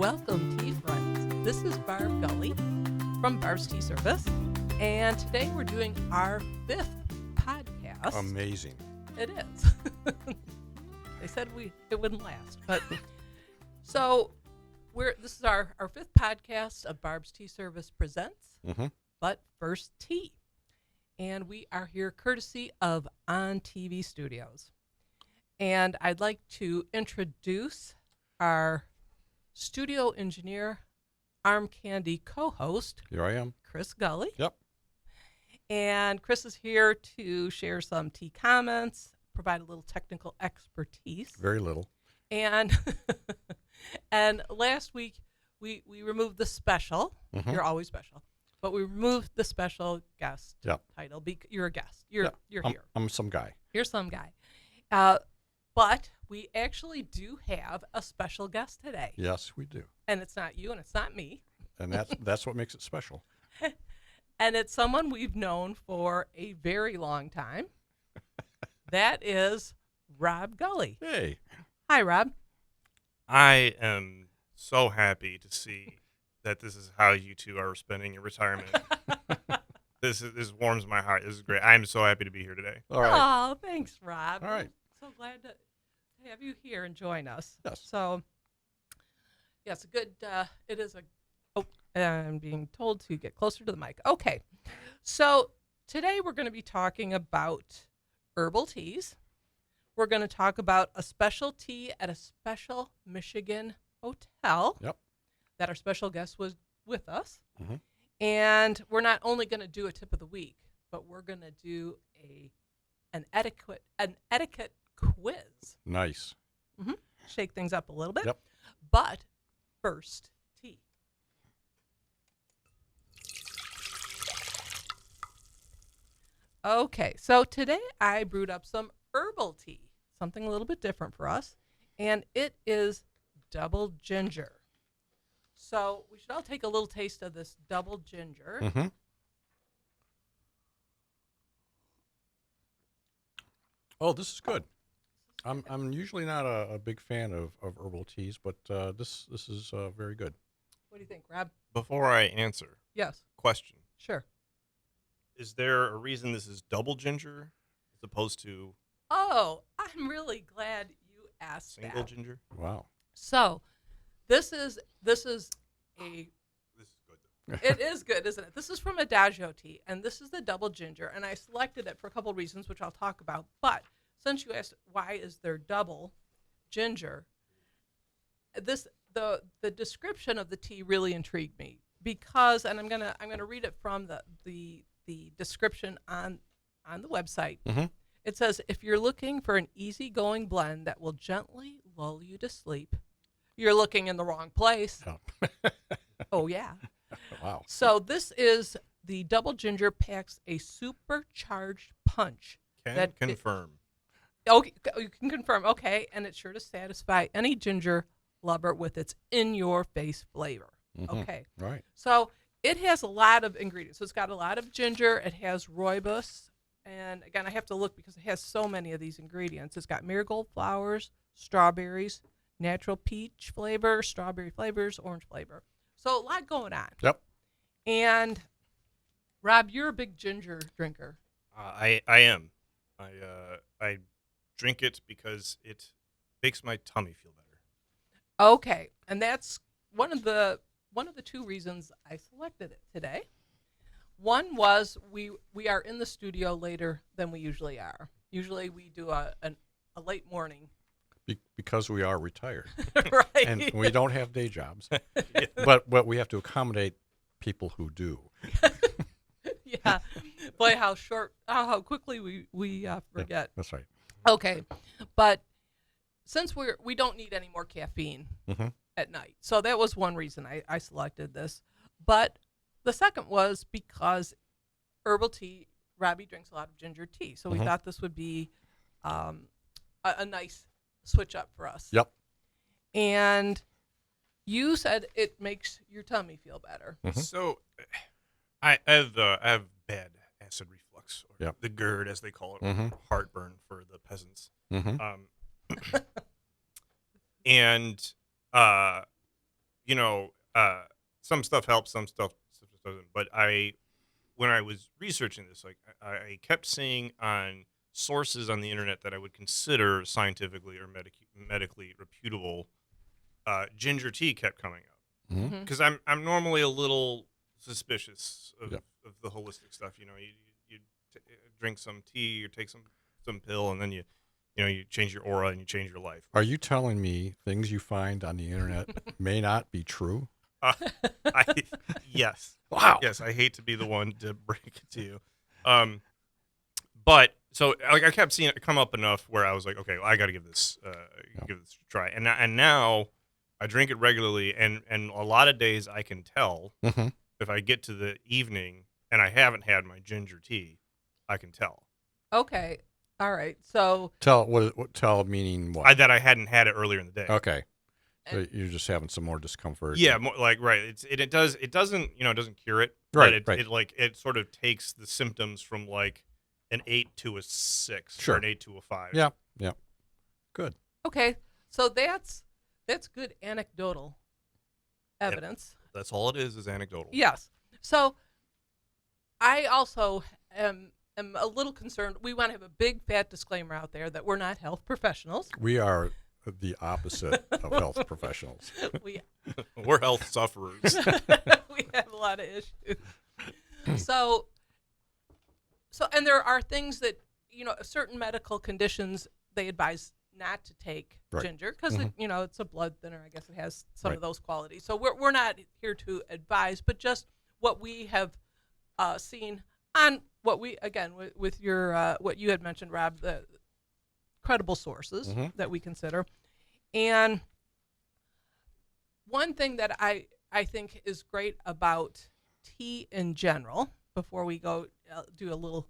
Welcome, tea friends. This is Barb Gully from Barbs Tea Service, and today we're doing our 5th podcast. Amazing. It is. They said it wouldn't last, but so this is our 5th podcast of Barbs Tea Service presents, but first tea, and we are here courtesy of On TV Studios, and I'd like to introduce our studio engineer, Arm Candy co-host. Here I am. Chris Gully. Yep. And Chris is here to share some tea comments, provide a little technical expertise. Very little. And and last week we removed the special. You're always special. But we removed the special guest title. You're a guest. You're here. I'm some guy. You're some guy. But we actually do have a special guest today. Yes, we do. And it's not you and it's not me. And that's what makes it special. And it's someone we've known for a very long time. That is Rob Gully. Hey. Hi, Rob. I am so happy to see that this is how you two are spending your retirement. This warms my heart. This is great. I'm so happy to be here today. All right. Oh, thanks, Rob. All right. I'm so glad to have you here and join us. Yes. So, yes, it is a, I'm being told to get closer to the mic. Okay. So today we're going to be talking about herbal teas. We're going to talk about a special tea at a special Michigan hotel. Yep. That our special guest was with us. And we're not only going to do a tip of the week, but we're going to do an etiquette quiz. Nice. Shake things up a little bit. Yep. But first, tea. Okay, so today I brewed up some herbal tea, something a little bit different for us, and it is double ginger. So we should all take a little taste of this double ginger. Oh, this is good. I'm usually not a big fan of herbal teas, but this is very good. What do you think, Rob? Before I answer, Yes, question. sure. Is there a reason this is double ginger as opposed to Oh, I'm really glad you asked single that. ginger? Wow. So, this is a. This is good. It is good, isn't it? This is from Adagio Tea, and this is the double ginger, and I selected it for a couple of reasons, which I'll talk about. But since you asked why is there double ginger, the description of the tea really intrigued me because, and I'm gonna read it from the description on the website. It says, if you're looking for an easygoing blend that will gently lull you to sleep, you're looking in the wrong place. Oh, yeah. Wow. So this is the double ginger packs a supercharged punch. Can confirm. Okay, you can confirm. Okay, and it's sure to satisfy any ginger lover with its in-your-face flavor. Okay. Right. So it has a lot of ingredients. So it's got a lot of ginger. It has rooibos. And again, I have to look because it has so many of these ingredients. It's got marigold flowers, strawberries, natural peach flavor, strawberry flavors, orange flavor. So a lot going on. Yep. And Rob, you're a big ginger drinker. I am. I drink it because it makes my tummy feel better. Okay, and that's one of the 2 reasons I selected it today. One was we are in the studio later than we usually are. Usually we do a late morning. Because we are retired. Right. And we don't have day jobs. But we have to accommodate people who do. Yeah. Boy, how quickly we forget. That's right. Okay. But since we don't need any more caffeine at night. So that was one reason I selected this. But the second was because herbal tea, Robbie drinks a lot of ginger tea. So we thought this would be a nice switch up for us. Yep. And you said it makes your tummy feel better. So I have bad acid reflux, or the GERD as they call it, or heartburn for the peasants. And you know, some stuff helps, some stuff doesn't. But when I was researching this, like I kept seeing on sources on the internet that I would consider scientifically or medically reputable, ginger tea kept coming up Mm-hmm. because I'm normally a little suspicious of, Yep. of the holistic stuff. You know, you drink some tea or take some pill, and then you change your aura and you change your life. Are you telling me things you find on the internet may not be true? Yes. Wow. Yes, I hate to be the one to break it to you. But so like I kept seeing it come up enough where I was like, okay, well, I got to give this a try. And now I drink it regularly, and a lot of days I can tell Mm-hmm. if I get to the evening and I haven't had my ginger tea, I can tell Okay. All right. So Tell meaning what? that I hadn't had it earlier in the day. Okay. So you're just having some more discomfort. Yeah, more, like right. It doesn't it doesn't cure it. Right, But right. it sort of takes the symptoms from like an 8 to a 6 Sure. or an 8 to a 5. Yeah. Good. okay. So that's good anecdotal evidence. That's all it is anecdotal. Yes. So I also am a little concerned. We want to have a big fat disclaimer out there that we're not health professionals. We are the opposite of health professionals. We We're health sufferers. we have a lot of issues. So and there are things that, certain medical conditions they advise not to take Right. ginger because it's a blood thinner. I guess it has some Right. of those qualities. So we're not here to advise, but just what we have seen on what we, again, with your what you had mentioned, Rob, the credible sources Mhm. that we consider. And one thing that I think is great about tea in general, before we go do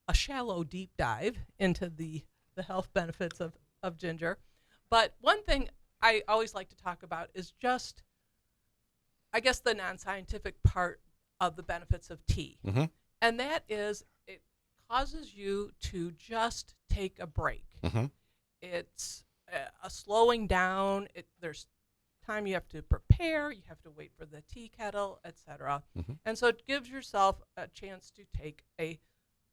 a shallow deep dive into the health benefits of ginger, but one thing I always like to talk about is just, I guess, the non-scientific part of the benefits of tea. Mm-hmm. And that is, it causes you to just take a break. Mm-hmm. It's a slowing down. There's time you have to prepare. You have to wait for the tea kettle, etc. Mhm. And so it gives yourself a chance to take a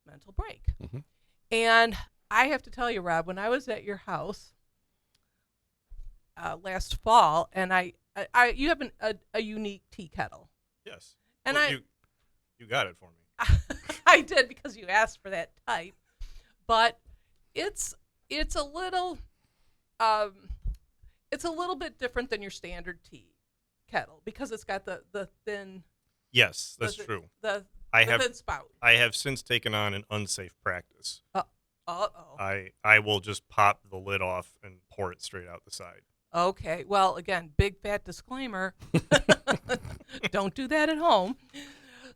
mental break. Mhm. And I have to tell you, Rob, when I was at your house last fall, and you have a unique tea kettle, Yes. and Well, you got it for me. I did because you asked for that type, but it's a little bit different than your standard tea kettle because it's got the thin. Yes, that's true. The I thin spout. have since taken on an unsafe practice. Uh-oh. I will just pop the lid off and pour it straight out the side. Okay. Well, again, big fat disclaimer. Don't do that at home.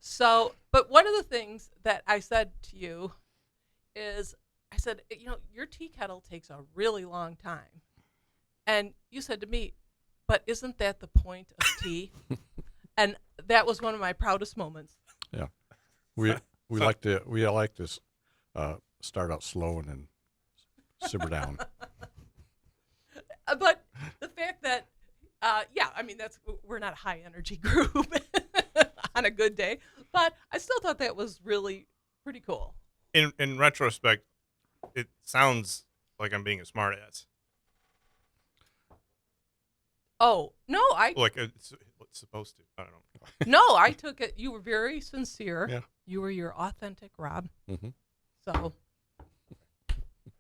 So, but one of the things that I said to you is, I said, your tea kettle takes a really long time. And you said to me, but isn't that the point of tea? And that was one of my proudest moments. Yeah. We like to start out slow and then simmer down. But the fact that, we're not a high energy group on a good day, but I still thought that was really pretty cool. In retrospect, it sounds like I'm being a smartass. Oh, no, Like it's supposed to. I don't know. no, I took it. You were very sincere. Yeah. You were your authentic Rob. Mm-hmm. So,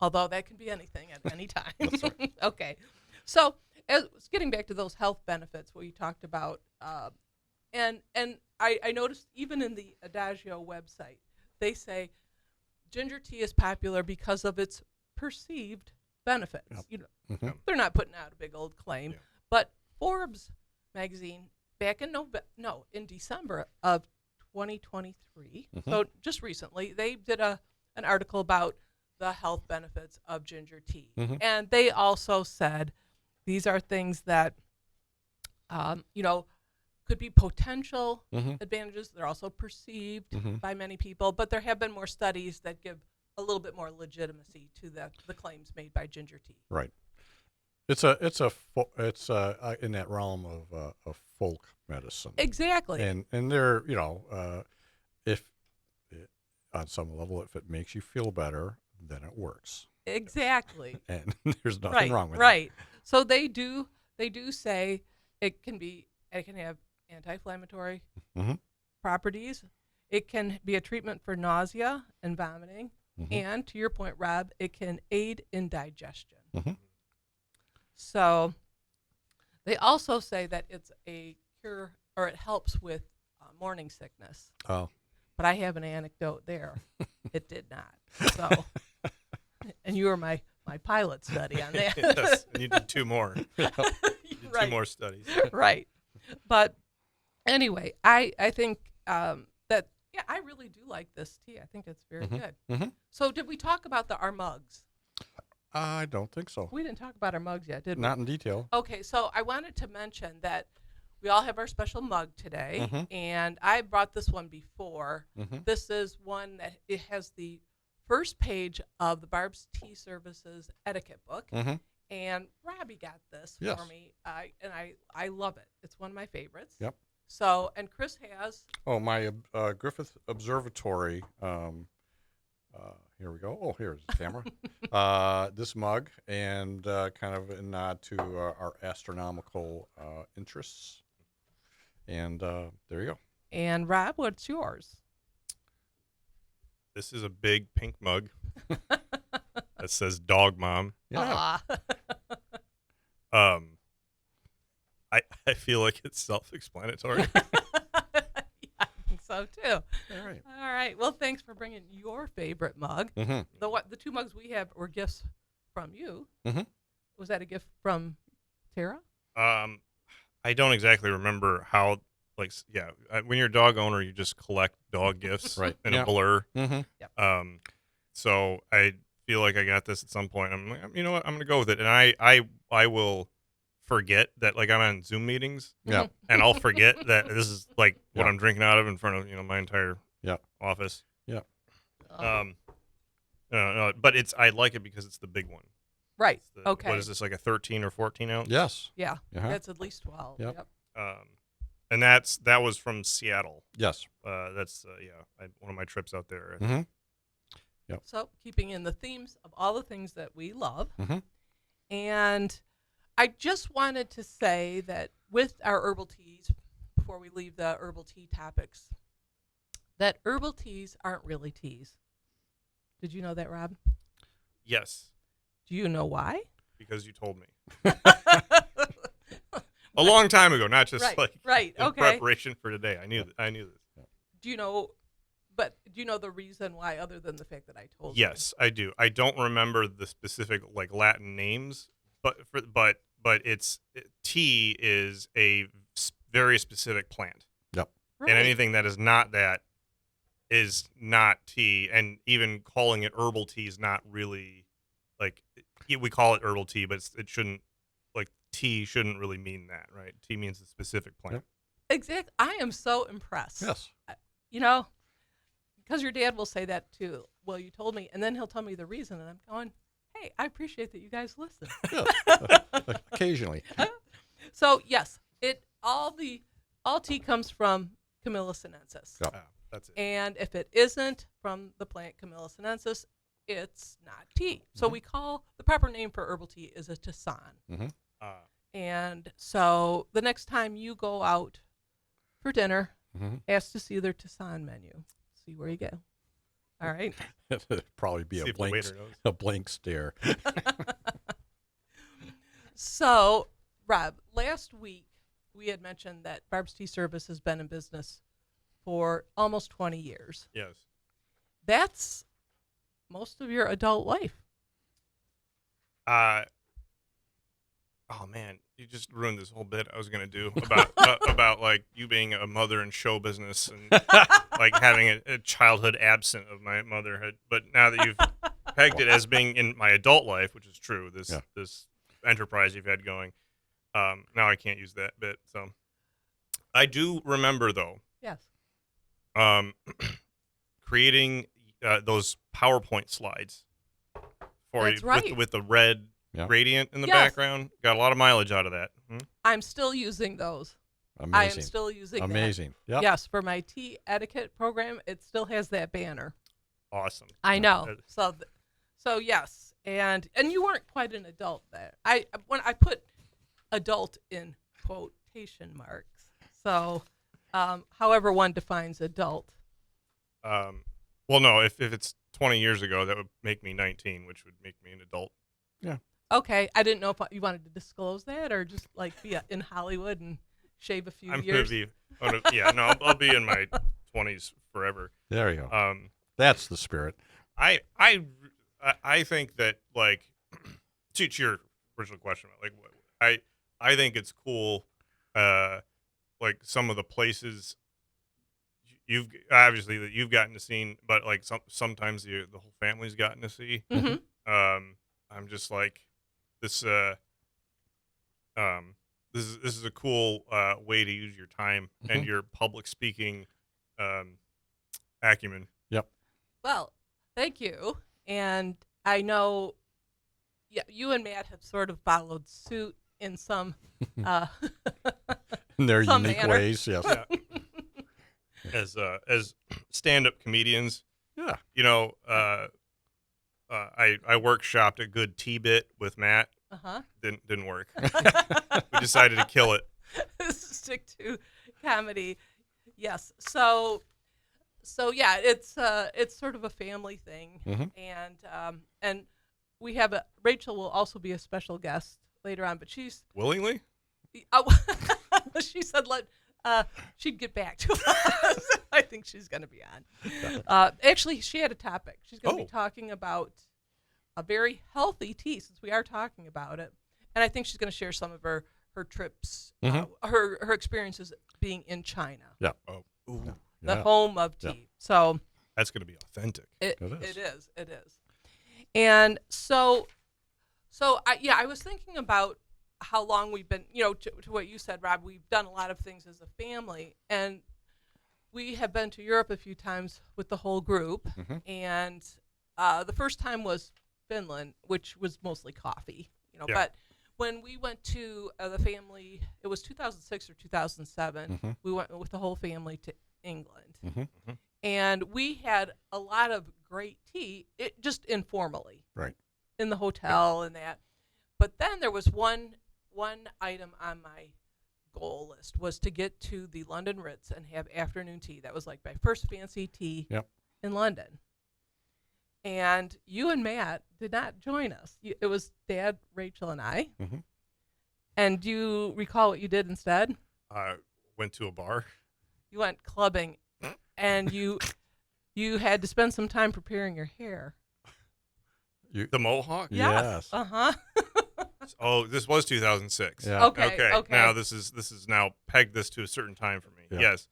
although that can be anything at any time. That's right. Okay. So, getting back to those health benefits, what you talked about, and I noticed even in the Adagio website, they say ginger tea is popular because of its perceived benefits. Yep. Mm-hmm. They're not putting out a big old claim, Yeah. but Forbes magazine back in December of 2023, Mm-hmm. so just recently, they did an article about the health benefits of ginger tea, Mm-hmm. and they also said these are things that could be potential Mm-hmm. advantages. They're also perceived Mm-hmm. by many people, but there have been more studies that give a little bit more legitimacy to the claims made by ginger tea. Right. It's in that realm of folk medicine. Exactly. And they're, if on some level, if it makes you feel better, then it works. Exactly. And there's nothing Right. wrong with Right. So they do say it can have anti-inflammatory that. Mm-hmm. properties. It can be a treatment for nausea and vomiting. Mm-hmm. And to your point, Rob, it can aid in digestion. Mm-hmm. So they also say that it's a cure, or it helps with morning sickness. Oh. But I have an anecdote there. It did not. So, and you were my pilot study on that. Yes, and you did two more. You did Right. 2 more studies. Right. But anyway, I think that, yeah, I really do like this tea. I think it's very good. Mm-hmm. So did we talk about our mugs? I don't think so. We didn't talk about our mugs yet, did we? Not in detail. Okay, so I wanted to mention that we all have our special mug today, Mhm. and I brought this one before. Mm-hmm. This is one that it has the first page of the Barbs Tea Services etiquette book, Mm-hmm. and Robbie got this Yes. for me, I love it. It's one of my favorites. Yep. So, and Chris has. Oh, my Griffith Observatory. Here we go. Oh, here's the camera. This mug, and kind of a nod to our astronomical interests. And there you go. And Rob, what's yours? This is a big pink mug that says "Dog Mom." Yeah. Aw. I feel like it's self-explanatory. I think so too. All right. All right. Well, thanks for bringing your favorite mug. Mm-hmm. The 2 mugs we have were gifts from you. Mhm. Was that a gift from Tara? I don't exactly remember how. When you're a dog owner, you just collect dog gifts, Right. In Yeah. a blur. Mm-hmm. So I feel like I got this at some point. I'm like, you know what? I'm gonna go with it, and I will forget that, like, I'm on Zoom meetings, Yeah. and I'll forget that this is like what Yeah. I'm drinking out of in front of my entire Yeah. office. Oh, But I like it because it's the big one. right. It's the- Okay. What is this, like a 13 or 14 ounce? Yes. Yeah. Uh-huh. That's at least 12. Yep. And that was from Seattle. Yes. That's one of my trips out there. Mm-hmm. So, keeping in the themes of all the things that we love. Mhm. And I just wanted to say that with our herbal teas, before we leave the herbal tea topics, that herbal teas aren't really teas. Did you know that, Rob? Yes, Do you know why? because you told me a long time ago, not just right. in Okay. preparation for today. I knew this. Do you know the reason why, other than the fact that I told Yes, I do. I don't remember the specific Latin names, but tea is a very specific plant, Yep. you? and anything that is not that is not tea. And even calling it herbal tea is not really we call it herbal tea, but it shouldn't tea shouldn't really mean that, right? Tea means a specific plant. Yep. Exactly. I am so impressed. Yes. Because your dad will say that too. Well, you told me, and then he'll tell me the reason, and I'm going, hey, I appreciate that you guys listen. Yes. Occasionally. So yes, all tea comes from Camellia sinensis, Yep. That's it. and if it isn't from the plant Camellia sinensis, it's not tea. So Mhm. we call the proper name for herbal tea is a tisane. Mm-hmm. And so the next time you go out for dinner, Mm-hmm. ask to see their tisane menu. See where you go. All right. It'd probably be See a if the blank, waiter knows. a blank stare. So, Rob, last week we had mentioned that Barb's Tea Service has been in business for almost 20 years. Yes. That's most of your adult life. Oh man, you just ruined this whole bit I was gonna do about about you being a mother in show business and having a childhood absent of my motherhood. But now that you've pegged it as being in my adult life, which is true, this enterprise you've had going, now I can't use that bit. So I do remember though, Yes. creating those PowerPoint slides for That's you right. with the red Yeah. gradient in the Yes. background. Got a lot of mileage out of that. I'm still using those. Amazing. I am still using Amazing. that. Yep. Yes, for my tea etiquette program, it still has that banner. Awesome. I know. That- So yes, and you weren't quite an adult then. When I put adult in quotation marks. So, however one defines adult. Well, no, if it's 20 years ago, that would make me 19, which would make me an adult. Okay, I didn't know if you wanted to disclose that or just like be in Hollywood and shave a few I'm years. I'll be in my 20s forever. There you go. That's the spirit. I think that, like, to your original question, like, I think it's cool, like some of the places you've obviously that you've gotten to see, but like sometimes the whole family's gotten to see. Mm-hmm. I'm just like this. This is a cool way to use your time and your public speaking acumen. Yep. Well, thank you. And I know, you and Matt have sort of followed suit in some In their some unique manner. ways, yes. Yeah. As stand-up comedians, Yeah. you know, I workshopped a good T-bit with Matt. Uh-huh. Didn't work. We decided to kill it. Stick to comedy. Yes. So yeah, it's sort of a family thing, Mhm. and we have Rachel will also be a special guest later on, but she's Willingly? she said she'd get back to us. I think she's going to be on. Actually, she had a topic. She's going to be talking about a very healthy tea, since we are talking about it, and I think she's going to share some of her trips, her experiences being in China, Yeah. Oh, ooh, the Yeah. home of tea. Yeah. So that's gonna be authentic. it is. is, and so I was thinking about how long we've been, to what you said, Rob. We've done a lot of things as a family, and we have been to Europe a few times with the whole group, and the first time was Finland, which was mostly coffee, Yeah. But when we went to the family, it was 2006 or 2007. We went with the whole family to England, and we had a lot of great tea, just informally, Right. in the hotel and that. But then there was one item on my goal list was to get to the London Ritz and have afternoon tea. That was like my first fancy tea in London. And you and Matt did not join us. It was Dad, Rachel, and I. And do you recall what you did instead? Went to a bar. You went clubbing, and you had to spend some time preparing your hair. The Mohawk? Yes. Uh-huh. Oh, this was 2006. Yeah. Okay. Now this is now pegged this to a certain time for me. Yeah. Yes.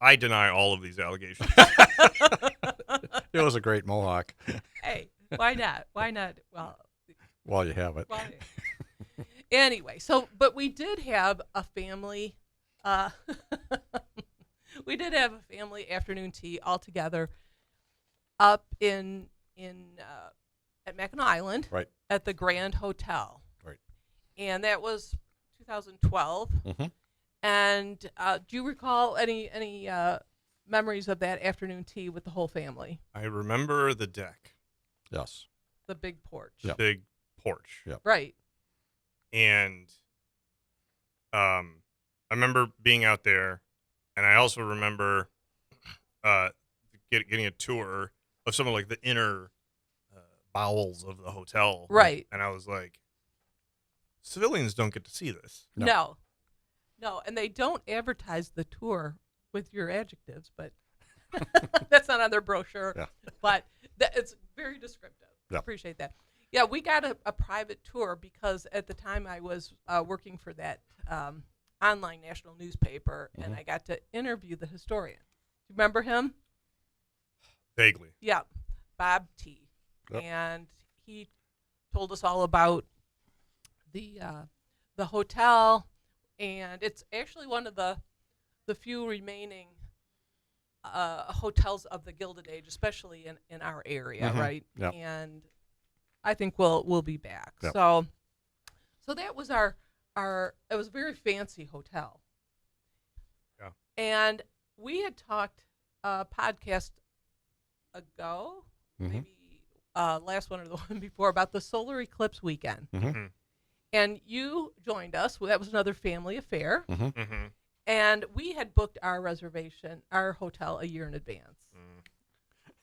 I deny all of these allegations. It was a great mohawk. Hey, why not? Why not? Well, While you have it. why? Anyway, but we did have a family. We did have a family afternoon tea all together up in at Mackinac Island, Right. at the Grand Hotel. Right. And that was 2012. And do you recall any memories of that afternoon tea with the whole family? I remember the deck, Yes. The big porch. Yeah. big porch, Right. and I remember being out there, and I also remember getting a tour of some of like the inner bowels of the hotel. Right. And I was like, civilians don't get to see this. No, and they don't advertise the tour with your adjectives, but that's not on their brochure. Yeah. But it's very descriptive. Yeah. Appreciate that. Yeah, we got a private tour because at the time I was working for that online national newspaper, and I got to interview the historian. Do you remember him? Vaguely. Yeah, Bob T. Yep. And he told us all about the hotel, and it's actually one of the few remaining hotels of the Gilded Age, especially in our area, right? Yep. And I think we'll be back. Yep. So that was our it was a very fancy hotel. Yeah. And we had talked a podcast ago, maybe last one or the one before, about the solar eclipse weekend. Mhm. And you joined us. Well, that was another family affair. Mhm. And we had booked our reservation, our hotel, a year in advance. Mm.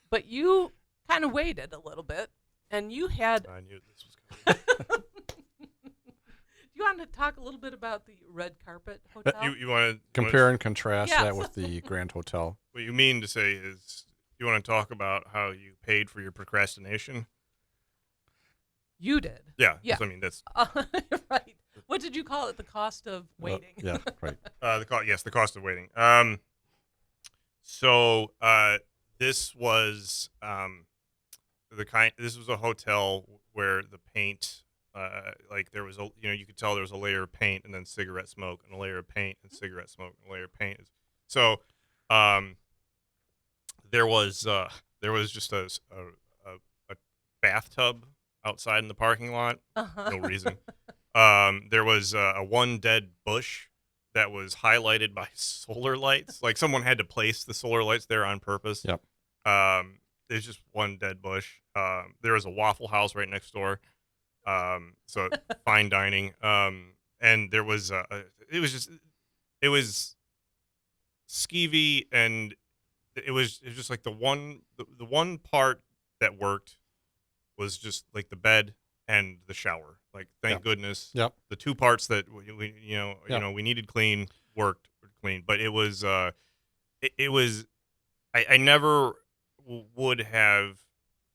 But you kind of waited a little bit, and you had. I knew this was coming. You want to talk a little bit about the red carpet hotel? You want to Compare and contrast Yes. that with the Grand Hotel. What you mean to say is you want to talk about how you paid for your procrastination? You did. Yeah. Yeah. I mean, that's Right. What did you call it? The cost of waiting. Yeah, right. the cost of waiting. So this was this was a hotel where the paint, like there was you could tell there was a layer of paint and then cigarette smoke and a layer of paint and cigarette smoke and a layer of paint. So there was just a bathtub outside in the parking lot. Uh-huh. No reason. There was a one dead bush that was highlighted by solar lights. Like someone had to place the solar lights there on purpose. Yep. There's just one dead bush. There was a Waffle House right next door. So fine dining. And there was it was skeevy, and it was just like the one part that worked was just like the bed and the shower. Like thank goodness. Yep. The two parts that we needed clean worked clean, but it was it was I never would have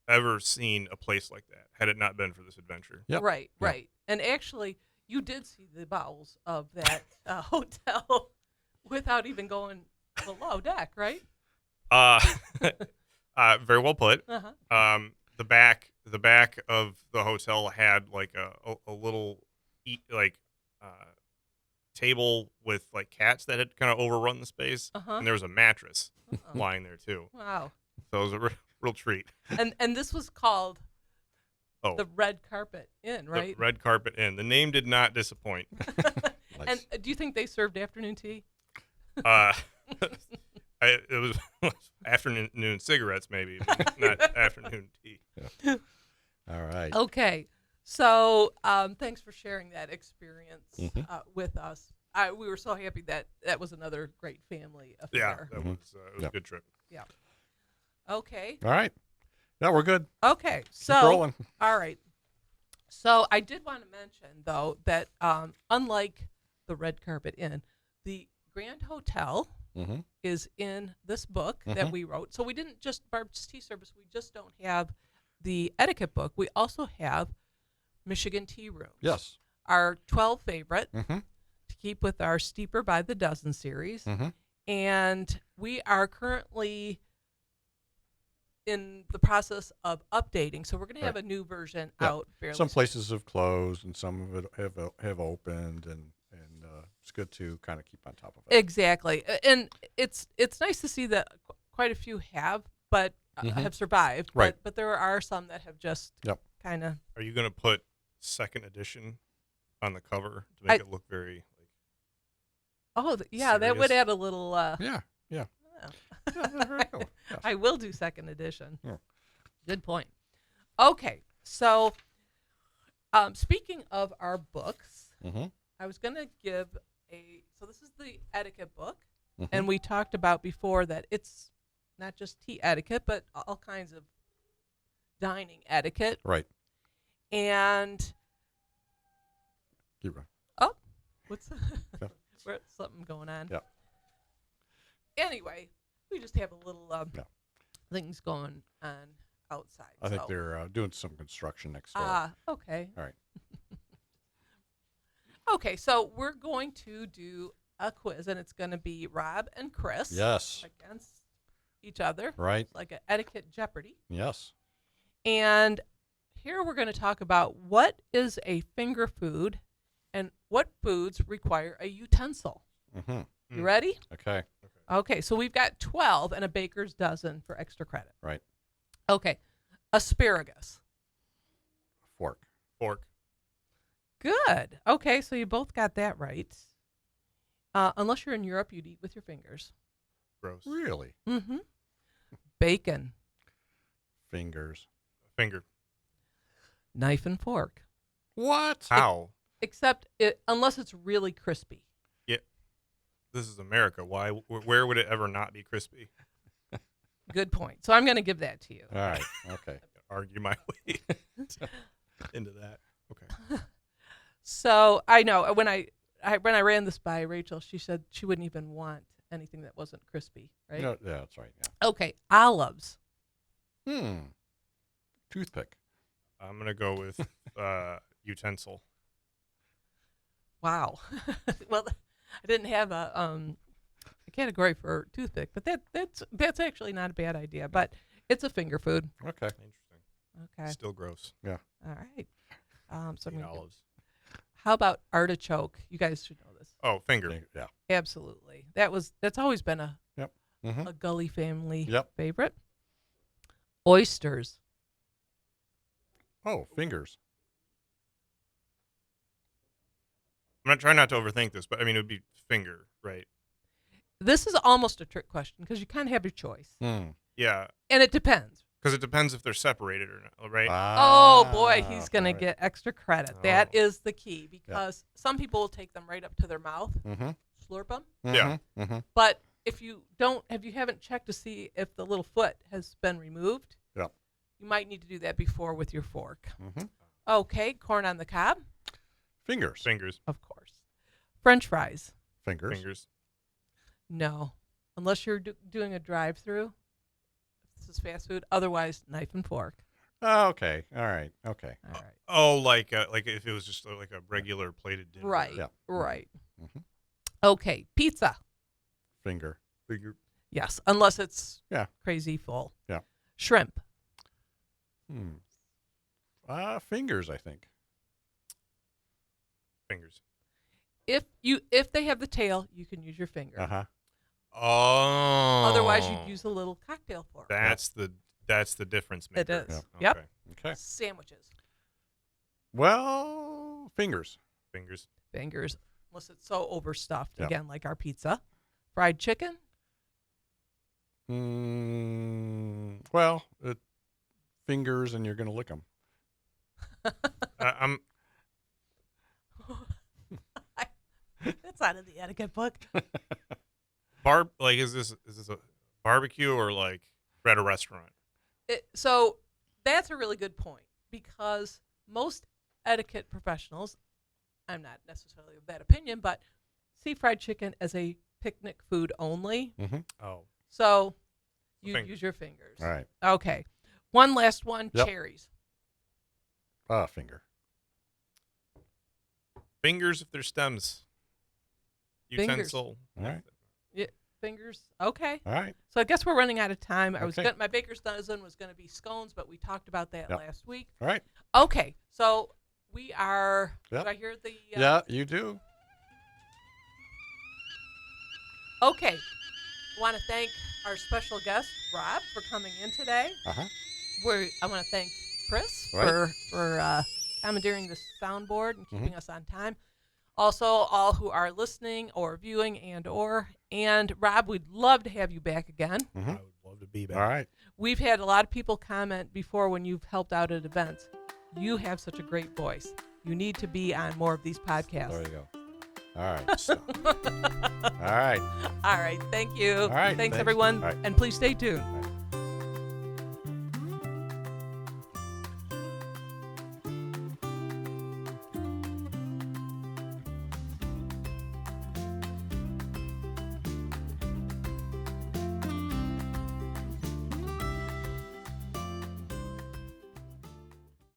ever seen a place like that had it not been for this adventure. Yep. Right, Yeah. right. And actually, you did see the bowels of that hotel without even going below deck, right? Very well put. Uh-huh. The back of the hotel had like a little table with like cats that had kind of overrun the space, Uh-huh. and there was a mattress Uh-oh. lying there too. Wow. So it was a real treat. And this was called Oh, the Red Carpet Inn, the right? Red Carpet Inn. The name did not disappoint. And do you think they served afternoon tea? It was afternoon cigarettes, maybe, but not afternoon tea. All right. Okay. So thanks for sharing that experience Mhm. with us. We were so happy that was another great family Yeah, affair. that was it was Yep. a good trip. Okay. All right. Yeah, we're good. Okay. Keep So rolling. all right. So I did want to mention though that unlike the Red Carpet Inn, the Grand Hotel Mm-hmm. is in this book that we wrote. So we didn't just Barb's Tea Service. We just don't have the etiquette book. We also have Michigan tea rooms. Yes. Our 12 favorite Mm-hmm. to keep with our Steeper by the Dozen series. Mm-hmm. And we are currently in the process of updating. So we're going to have a new version Yeah. out fairly Some soon. places have closed, and some of it have opened, and it's good to kind of keep on top of it. Exactly. And it's nice to see that quite a few have, but have survived. Right. But there are some that have just Yep. kind of. Are you going to put second edition on the cover to make it look very like? Oh, yeah, that would Serious? add a little. Yeah. yeah. Yeah, very cool. Yeah. I will do second edition. Yeah. Good point. Okay, so speaking of our books, Mm-hmm. I was going to give so this is the etiquette book, Mhm. and we talked about before that it's not just tea etiquette, but all kinds of dining etiquette. Right. And Keep going. what's Yeah. where's something going on? Yeah. Anyway, we just have a little Yeah. things going on outside. I think so. they're doing some construction next door. Okay. All right. Okay, so we're going to do a quiz, and it's going to be Rob and Chris Yes. against each other, Right. like an etiquette Jeopardy. Yes. And here we're going to talk about what is a finger food and what foods require a utensil. Mm-hmm. You ready? Okay. Okay, so we've got 12 and a baker's dozen for extra credit. Right. Okay, asparagus. Fork. Fork. Good. Okay, so you both got that right. Unless you're in Europe, you'd eat with your fingers. Gross. Really? Mm-hmm. Bacon. Fingers. Finger. Knife and fork. What? How? Except unless it's really crispy. This is America. Why? Where would it ever not be crispy? Good point. So I'm going to give that to you. All right. Okay. Argue my way into that. Okay. So I know when I ran this by Rachel, she said she wouldn't even want anything that wasn't crispy, right? No, yeah, that's right. Yeah. Okay, olives. Toothpick. I'm gonna go with utensil. Wow. Well, I didn't have a category for toothpick, but that's actually not a bad idea. But it's a finger food. Okay. Interesting. Okay. Still gross. Yeah. All right. So I'm Eat gonna olives. how about artichoke? You guys should know this. Oh, finger. Yeah. Absolutely. That's always been a Mm-hmm. a Gully family Yep. favorite. Oysters. Oh, fingers. I'm not trying not to overthink this, but I mean it would be finger, right? This is almost a trick question because you kind of have your choice, Yeah, and it depends. because it depends if they're separated or not, right? Oh boy, he's gonna all right. get extra credit. That Oh. is the key because some people will take them right up to their mouth, Mm-hmm. slurp them. Yeah. Mm-hmm. But if you haven't checked to see if the little foot has been removed, Yep. you might need to do that before with your fork. Mm-hmm. Okay, corn on the cob, Fingers. Fingers. of course. French fries, Fingers. Fingers. no, unless you're doing a drive-through. This is fast food. Otherwise, knife and fork. Oh, okay. All right. Okay. All right. Oh, like if it was just like a regular plated dinner. Right. Yeah. Right. Mhm. Okay, pizza. Finger. Finger. Yes, unless it's Yeah. crazy full. Yeah. Shrimp. Fingers, I think. Fingers. If they have the tail, you can use your finger. Uh-huh. Oh. Otherwise, you'd use a little cocktail fork. That's the difference It maker. is. Yeah. Yep. Okay. Okay. Sandwiches. Well, fingers. Fingers. Fingers. Unless it's so overstuffed. Yeah. Again, like our pizza. Fried chicken. Well, fingers, and you're going to lick them. I'm That's out of the etiquette book. like is this a barbecue or like at a restaurant? So that's a really good point because most etiquette professionals, I'm not necessarily of that opinion, but see fried chicken as a picnic food only. Mm-hmm. Oh. So you Fingers. use your fingers. All right. Okay. One last one, Yep. cherries. Finger. Fingers if they're stems. Fingers. Utensil. All right. Fingers. Okay. All right. So I guess we're running out of time. Okay. My baker's dozen was going to be scones, but we talked about that Yep. last week. All right. Okay. So we are. Yep. Do I hear the? Yeah, you do. Okay. Want to thank our special guest Rob for coming in today. Uh-huh. I want to thank Chris Right. for commandeering the soundboard and keeping us on time. Also, all who are listening or viewing and Rob, we'd love to have you back again. Mm-hmm. I would love to be back. All right. We've had a lot of people comment before when you've helped out at events. You have such a great voice. You need to be on more of these podcasts. There you go. All right. All right. All right. Thank you. All right, Thanks, thanks. everyone. All right. And please stay tuned. All right.